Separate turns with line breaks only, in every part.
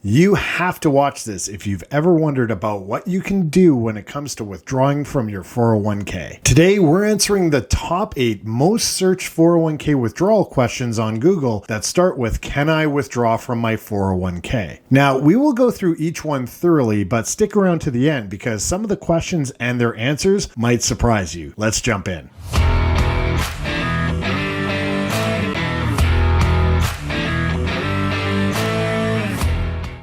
You have to watch this if you've ever wondered about what you can do when it comes to withdrawing from your 401k. Today, we're answering the top 8 most searched 401k withdrawal questions on Google that start with, "Can I withdraw from my 401k?" Now, we will go through each one thoroughly, but stick around to the end because some of the questions and their answers might surprise you. Let's jump in.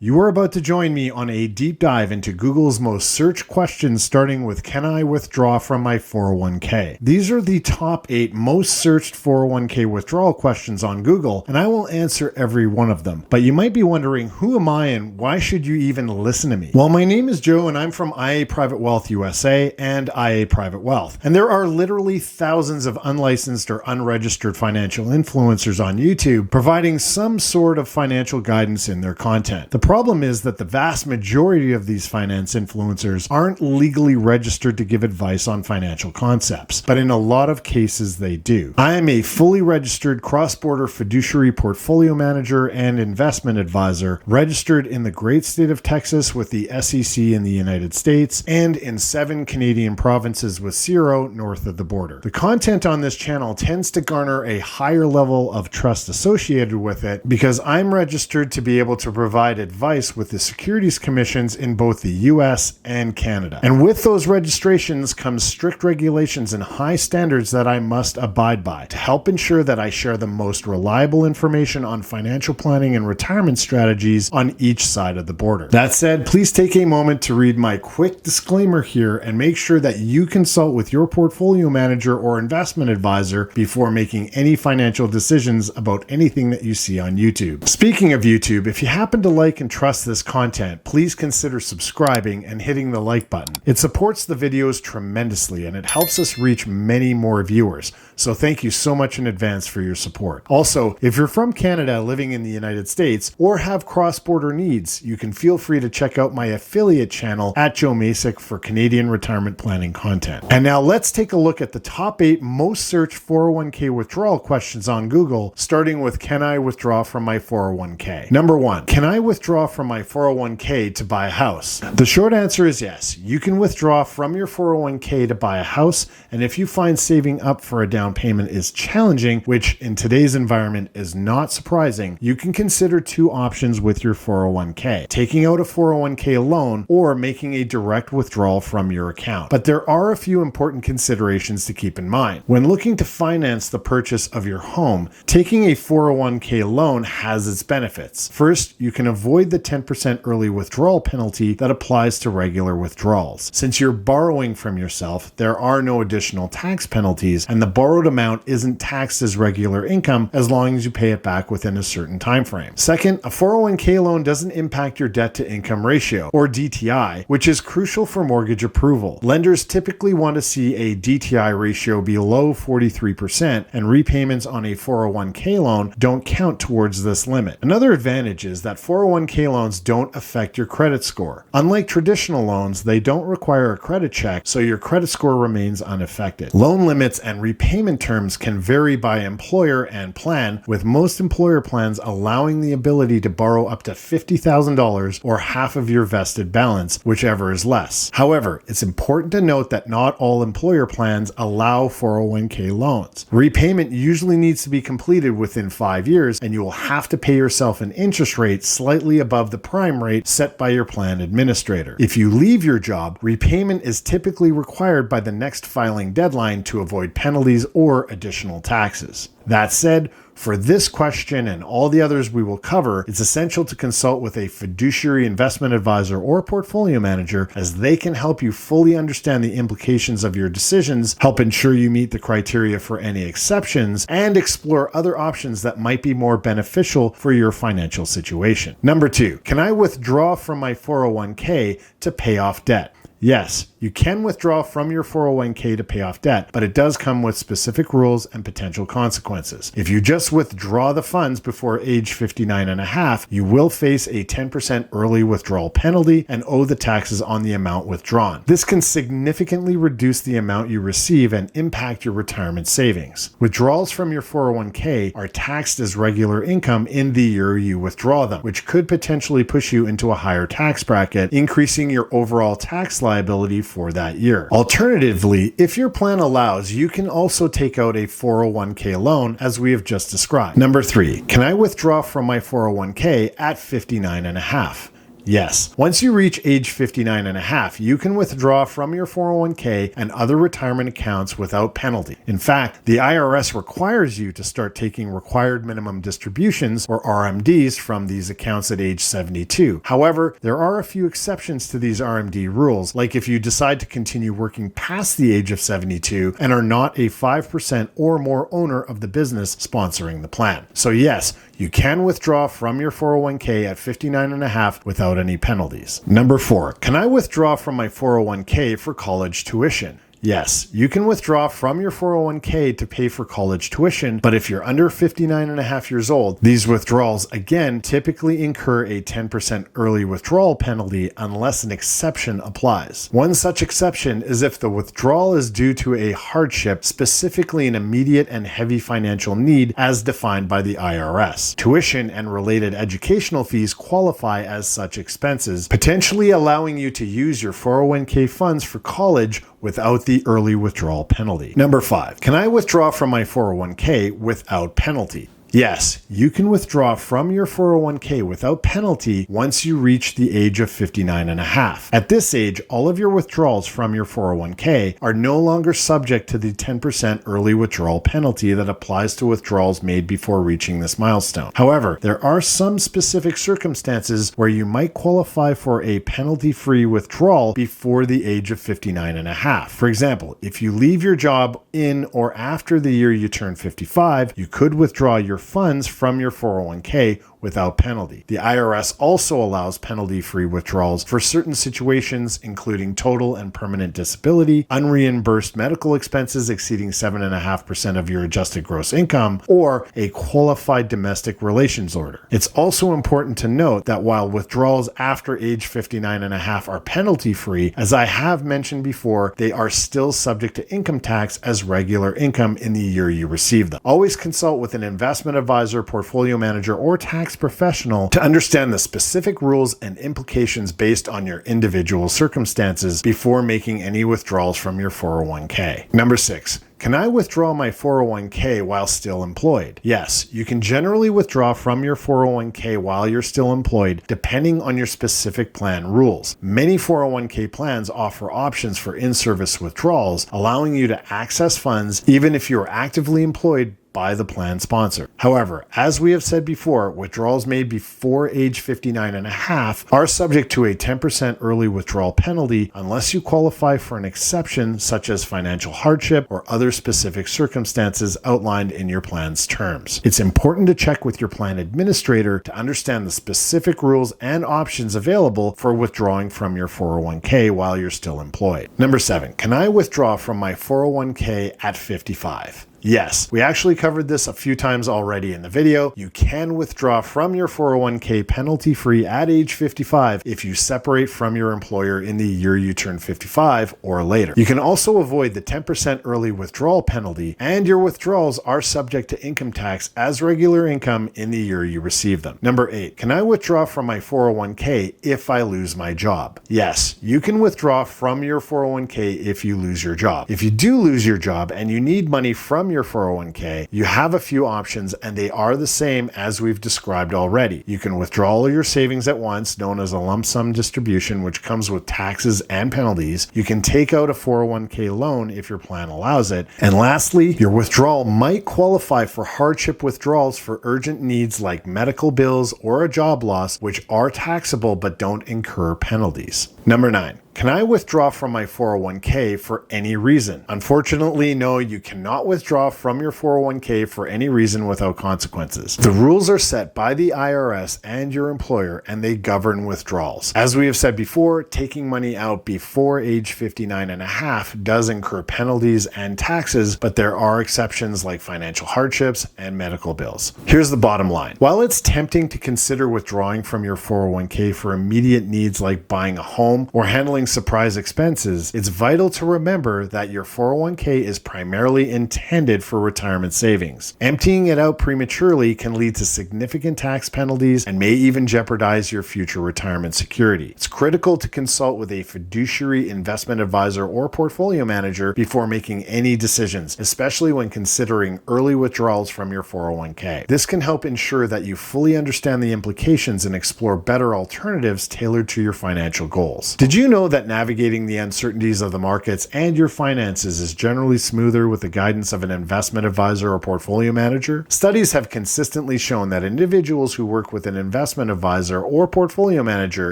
You are about to join me on a deep dive into Google's most searched questions, starting with, "Can I withdraw from my 401k?" These are the top 8 most searched 401k withdrawal questions on Google, and I will answer every one of them. But you might be wondering, who am I and why should you even listen to me? Well, my name is Joe and I'm from IA Private Wealth USA and IA Private Wealth. And there are literally thousands of unlicensed or unregistered financial influencers on YouTube providing some sort of financial guidance in their content. The problem is that the vast majority of these finance influencers aren't legally registered to give advice on financial concepts, but in a lot of cases they do. I am a fully registered cross-border fiduciary portfolio manager and investment advisor, registered in the great state of Texas with the SEC in the United States and in 7 Canadian provinces with 0 north of the border. The content on this channel tends to garner a higher level of trust associated with it because I'm registered to be able to provide advice with the securities commissions in both the US and Canada. And with those registrations comes strict regulations and high standards that I must abide by to help ensure that I share the most reliable information on financial planning and retirement strategies on each side of the border. That said, please take a moment to read my quick disclaimer here and make sure that you consult with your portfolio manager or investment advisor before making any financial decisions about anything that you see on YouTube. Speaking of YouTube, if you happen to like and trust this content, please consider subscribing and hitting the like button. It supports the videos tremendously and it helps us reach many more viewers. So thank you so much in advance for your support. Also, if you're from Canada living in the United States or have cross-border needs, you can feel free to check out my affiliate channel at Joe Macek for Canadian retirement planning content. And now let's take a look at the top 8 most searched 401k withdrawal questions on Google, starting with, "Can I withdraw from my 401k?" Number 1, can I withdraw from my 401k to buy a house? The short answer is yes. You can withdraw from your 401k to buy a house, and if you find saving up for a down payment is challenging, which in today's environment is not surprising, you can consider 2 options with your 401k: taking out a 401k loan or making a direct withdrawal from your account. But there are a few important considerations to keep in mind. When looking to finance the purchase of your home, taking a 401k loan has its benefits. First, you can avoid the 10% early withdrawal penalty that applies to regular withdrawals. Since you're borrowing from yourself, there are no additional tax penalties, and the borrowed amount isn't taxed as regular income as long as you pay it back within a certain time frame. Second, a 401k loan doesn't impact your debt to income ratio, or DTI, which is crucial for mortgage approval. Lenders typically want to see a DTI ratio below 43%, and repayments on a 401k loan don't count towards this limit. Another advantage is that 401k loans don't affect your credit score. Unlike traditional loans, they don't require a credit check, so your credit score remains unaffected. Loan limits and repayment terms can vary by employer and plan, with most employer plans allowing the ability to borrow up to $50,000 or half of your vested balance, whichever is less. However, it's important to note that not all employer plans allow 401k loans. Repayment usually needs to be completed within 5 years, and you will have to pay yourself an interest rate slightly above the prime rate set by your plan administrator. If you leave your job, repayment is typically required by the next filing deadline to avoid penalties or additional taxes. That said, for this question and all the others we will cover, it's essential to consult with a fiduciary investment advisor or portfolio manager, as they can help you fully understand the implications of your decisions, help ensure you meet the criteria for any exceptions, and explore other options that might be more beneficial for your financial situation. Number 2, can I withdraw from my 401k to pay off debt? Yes, you can withdraw from your 401k to pay off debt, but it does come with specific rules and potential consequences. If you just withdraw the funds before age 59 and a half, you will face a 10% early withdrawal penalty and owe the taxes on the amount withdrawn. This can significantly reduce the amount you receive and impact your retirement savings. Withdrawals from your 401k are taxed as regular income in the year you withdraw them, which could potentially push you into a higher tax bracket, increasing your overall tax liability for that year. Alternatively, if your plan allows, you can also take out a 401k loan, as we have just described. Number 3, can I withdraw from my 401k at 59 and a half? Yes. Once you reach age 59 and a half, you can withdraw from your 401k and other retirement accounts without penalty. In fact, the IRS requires you to start taking required minimum distributions, or RMDs, from these accounts at age 72. However, there are a few exceptions to these RMD rules, like if you decide to continue working past the age of 72 and are not a 5% or more owner of the business sponsoring the plan. So yes, you can withdraw from your 401k at 59 and a half without any penalties. Number 4, can I withdraw from my 401k for college tuition? Yes, you can withdraw from your 401k to pay for college tuition, but if you're under 59 and a half years old, these withdrawals again typically incur a 10% early withdrawal penalty unless an exception applies. One such exception is if the withdrawal is due to a hardship, specifically an immediate and heavy financial need as defined by the IRS. Tuition and related educational fees qualify as such expenses, potentially allowing you to use your 401k funds for college without the early withdrawal penalty. Number 5, can I withdraw from my 401k without penalty? Yes, you can withdraw from your 401k without penalty once you reach the age of 59 and a half. At this age, all of your withdrawals from your 401k are no longer subject to the 10% early withdrawal penalty that applies to withdrawals made before reaching this milestone. However, there are some specific circumstances where you might qualify for a penalty-free withdrawal before the age of 59 and a half. For example, if you leave your job in or after the year you turn 55, you could withdraw your funds from your 401k without penalty. The IRS also allows penalty-free withdrawals for certain situations, including total and permanent disability, unreimbursed medical expenses exceeding 7.5% of your adjusted gross income, or a qualified domestic relations order. It's also important to note that while withdrawals after age 59 and a half are penalty-free, as I have mentioned before, they are still subject to income tax as regular income in the year you receive them. Always consult with an investment advisor, portfolio manager, or tax professional to understand the specific rules and implications based on your individual circumstances before making any withdrawals from your 401k. Number 6. Can I withdraw my 401k while still employed? Yes, you can generally withdraw from your 401k while you're still employed, depending on your specific plan rules. Many 401k plans offer options for in-service withdrawals, allowing you to access funds even if you are actively employed by the plan sponsor. However, as we have said before, withdrawals made before age 59 and a half are subject to a 10% early withdrawal penalty unless you qualify for an exception such as financial hardship or other specific circumstances outlined in your plan's terms. It's important to check with your plan administrator to understand the specific rules and options available for withdrawing from your 401k while you're still employed. Number 7, can I withdraw from my 401k at 55? Yes, we actually covered this a few times already in the video. You can withdraw from your 401k penalty-free at age 55 if you separate from your employer in the year you turn 55 or later. You can also avoid the 10% early withdrawal penalty, and your withdrawals are subject to income tax as regular income in the year you receive them. Number 8, can I withdraw from my 401k if I lose my job? Yes, you can withdraw from your 401k if you lose your job. If you do lose your job and you need money from your 401k, you have a few options, and they are the same as we've described already. You can withdraw all your savings at once, known as a lump sum distribution, which comes with taxes and penalties. You can take out a 401k loan if your plan allows it. And lastly, your withdrawal might qualify for hardship withdrawals for urgent needs like medical bills or a job loss, which are taxable but don't incur penalties. Number 9. Can I withdraw from my 401k for any reason? Unfortunately, no, you cannot withdraw from your 401k for any reason without consequences. The rules are set by the IRS and your employer, and they govern withdrawals. As we have said before, taking money out before age 59 and a half does incur penalties and taxes, but there are exceptions like financial hardships and medical bills. Here's the bottom line. While it's tempting to consider withdrawing from your 401k for immediate needs like buying a home or handling surprise expenses, it's vital to remember that your 401k is primarily intended for retirement savings. Emptying it out prematurely can lead to significant tax penalties and may even jeopardize your future retirement security. It's critical to consult with a fiduciary investment advisor or portfolio manager before making any decisions, especially when considering early withdrawals from your 401k. This can help ensure that you fully understand the implications and explore better alternatives tailored to your financial goals. Did you know that navigating the uncertainties of the markets and your finances is generally smoother with the guidance of an investment advisor or portfolio manager? Studies have consistently shown that individuals who work with an investment advisor or portfolio manager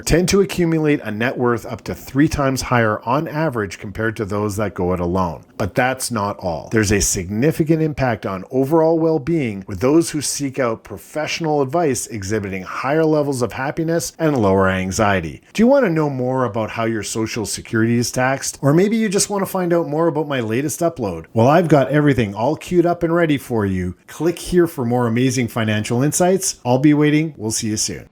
tend to accumulate a net worth up to 3 times higher on average compared to those that go it alone. But that's not all. There's a significant impact on overall well-being with those who seek out professional advice exhibiting higher levels of happiness and lower anxiety. Do you want to know more about how your Social Security is taxed? Or maybe you just want to find out more about my latest upload? Well, I've got everything all queued up and ready for you. Click here for more amazing financial insights. I'll be waiting. We'll see you soon.